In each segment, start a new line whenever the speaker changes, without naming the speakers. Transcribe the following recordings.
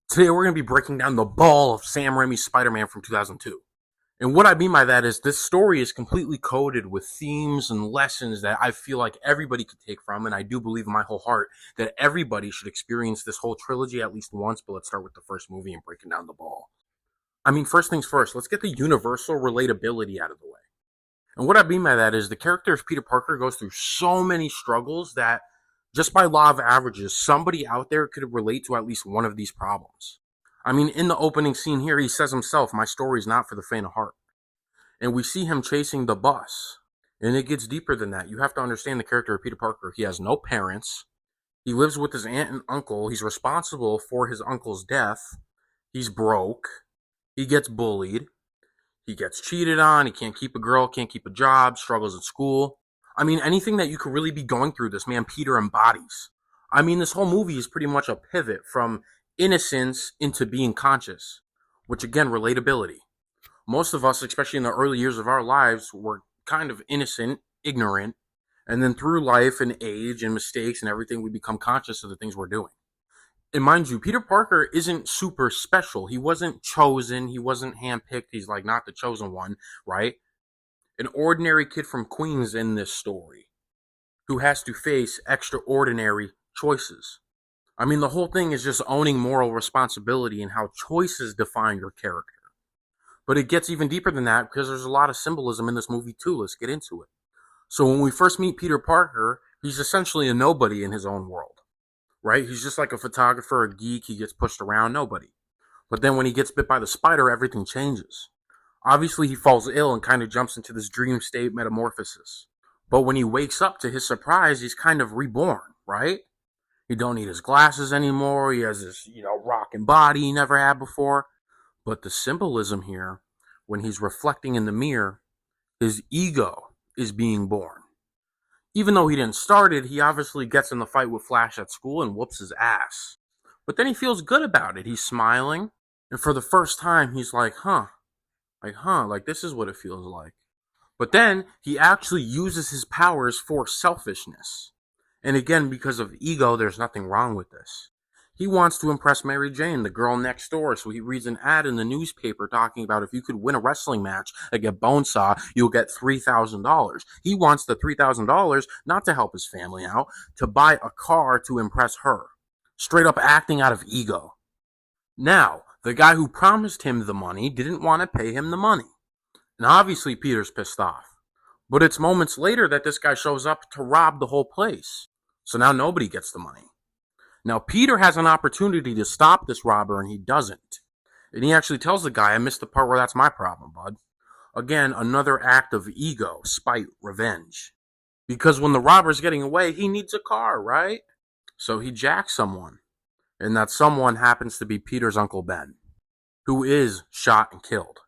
Today we're going to be breaking down the ball of Sam Raimi's Spider-Man from 2002. And what I mean by that is this story is completely coded with themes and lessons that I feel like everybody could take from, and I do believe in my whole heart that everybody should experience this whole trilogy at least once, but let's start with the first movie and breaking down the ball. I mean, first things first, let's get the universal relatability out of the way. And what I mean by that is the character of Peter Parker goes through so many struggles that just by law of averages, somebody out there could relate to at least one of these problems. I mean, in the opening scene here, he says himself, my story is not for the faint of heart. And we see him chasing the bus. And it gets deeper than that. You have to understand the character of Peter Parker. He has no parents. He lives with his aunt and uncle. He's responsible for his uncle's death. He's broke. He gets bullied. He gets cheated on. He can't keep a girl, can't keep a job, struggles at school. I mean, anything that you could really be going through, this man Peter embodies. I mean, this whole movie is pretty much a pivot from innocence into being conscious, which again, relatability. Most of us, especially in the early years of our lives, were kind of innocent, ignorant, and then through life and age and mistakes and everything, we become conscious of the things we're doing. And mind you, Peter Parker isn't super special. He wasn't chosen. He wasn't handpicked. He's like not the chosen one, right? An ordinary kid from Queens in this story who has to face extraordinary choices. I mean, the whole thing is just owning moral responsibility and how choices define your character. But it gets even deeper than that because there's a lot of symbolism in this movie too. Let's get into it. So when we first meet Peter Parker, he's essentially a nobody in his own world, right? He's just like a photographer, a geek. He gets pushed around, nobody. But then when he gets bit by the spider, everything changes. Obviously, he falls ill and kind of jumps into this dream state metamorphosis. But when he wakes up, to his surprise, he's kind of reborn, right? He don't need his glasses anymore. He has this, rocking body he never had before. But the symbolism here, when he's reflecting in the mirror, his ego is being born. Even though he didn't start it, he obviously gets in the fight with Flash at school and whoops his ass. But then he feels good about it. He's smiling. And for the first time, he's like, like this is what it feels like. But then he actually uses his powers for selfishness. And again, because of ego, there's nothing wrong with this. He wants to impress Mary Jane, the girl next door, so he reads an ad in the newspaper talking about if you could win a wrestling match and get Bonesaw, you'll get $3,000. He wants the $3,000 not to help his family out, to buy a car to impress her. Straight up acting out of ego. Now, the guy who promised him the money didn't want to pay him the money. And obviously Peter's pissed off. But it's moments later that this guy shows up to rob the whole place. So now nobody gets the money. Now Peter has an opportunity to stop this robber and he doesn't. And he actually tells the guy, I missed the part where that's my problem, bud. Again, another act of ego, spite, revenge. Because when the robber's getting away, he needs a car, right? So he jacks someone. And that someone happens to be Peter's Uncle Ben, who is shot and killed.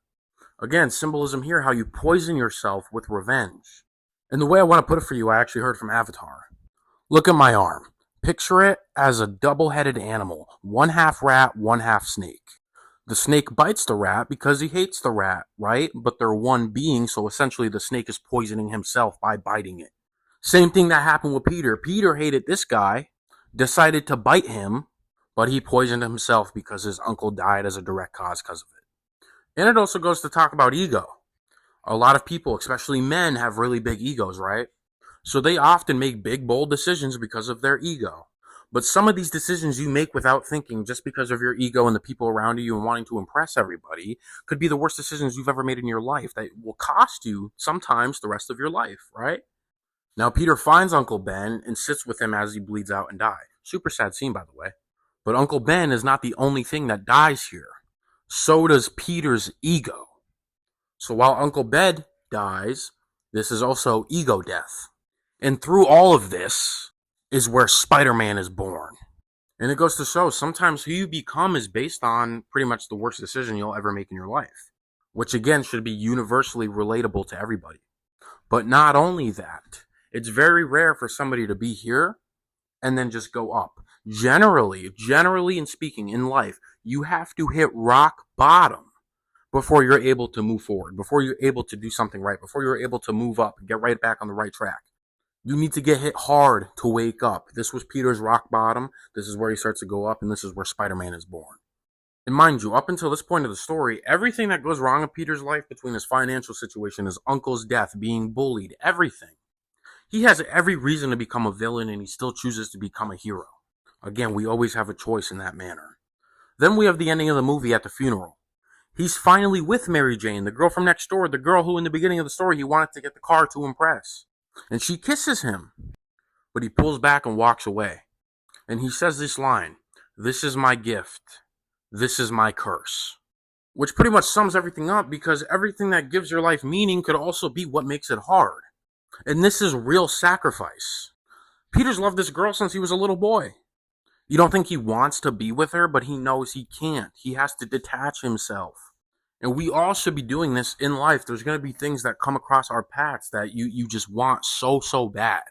Again, symbolism here, how you poison yourself with revenge. And the way I want to put it for you, I actually heard from Avatar. Look at my arm. Picture it as a double-headed animal, one half rat, one half snake. The snake bites the rat because he hates the rat, right? But they're one being, so essentially the snake is poisoning himself by biting it. Same thing that happened with Peter. Peter hated this guy, decided to bite him, but he poisoned himself because his uncle died as a direct cause because of it. And it also goes to talk about ego. A lot of people, especially men, have really big egos, right? So they often make big, bold decisions because of their ego. But some of these decisions you make without thinking just because of your ego and the people around you and wanting to impress everybody could be the worst decisions you've ever made in your life that will cost you sometimes the rest of your life, right? Now Peter finds Uncle Ben and sits with him as he bleeds out and dies. Super sad scene, by the way. But Uncle Ben is not the only thing that dies here. So does Peter's ego. So while Uncle Ben dies, this is also ego death. And through all of this is where Spider-Man is born. And it goes to show sometimes who you become is based on pretty much the worst decision you'll ever make in your life. Which again should be universally relatable to everybody. But not only that, it's very rare for somebody to be here and then just go up. Generally and speaking in life, you have to hit rock bottom before you're able to move forward, before you're able to do something right, before you're able to move up and get right back on the right track. You need to get hit hard to wake up. This was Peter's rock bottom. This is where he starts to go up, and this is where Spider-Man is born. And mind you, up until this point of the story, everything that goes wrong in Peter's life, between his financial situation, his uncle's death, being bullied, everything, he has every reason to become a villain, and he still chooses to become a hero. Again, we always have a choice in that manner. Then we have the ending of the movie at the funeral. He's finally with Mary Jane, the girl from next door, the girl who in the beginning of the story he wanted to get the car to impress. And she kisses him, but he pulls back and walks away. And he says this line, "This is my gift. This is my curse." Which pretty much sums everything up, because everything that gives your life meaning could also be what makes it hard. And this is real sacrifice. Peter's loved this girl since he was a little boy. You don't think he wants to be with her, but he knows he can't. He has to detach himself. And we all should be doing this in life. There's going to be things that come across our paths that you just want so bad.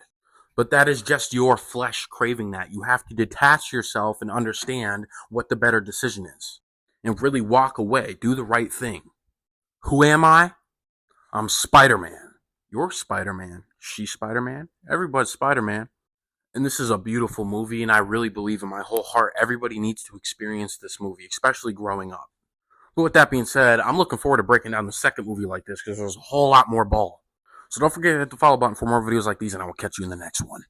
But that is just your flesh craving that. You have to detach yourself and understand what the better decision is. And really walk away. Do the right thing. Who am I? I'm Spider-Man. You're Spider-Man. She's Spider-Man. Everybody's Spider-Man. And this is a beautiful movie, and I really believe in my whole heart everybody needs to experience this movie, especially growing up. But with that being said, I'm looking forward to breaking down the second movie like this, because there's a whole lot more ball. So don't forget to hit the follow button for more videos like these, and I will catch you in the next one.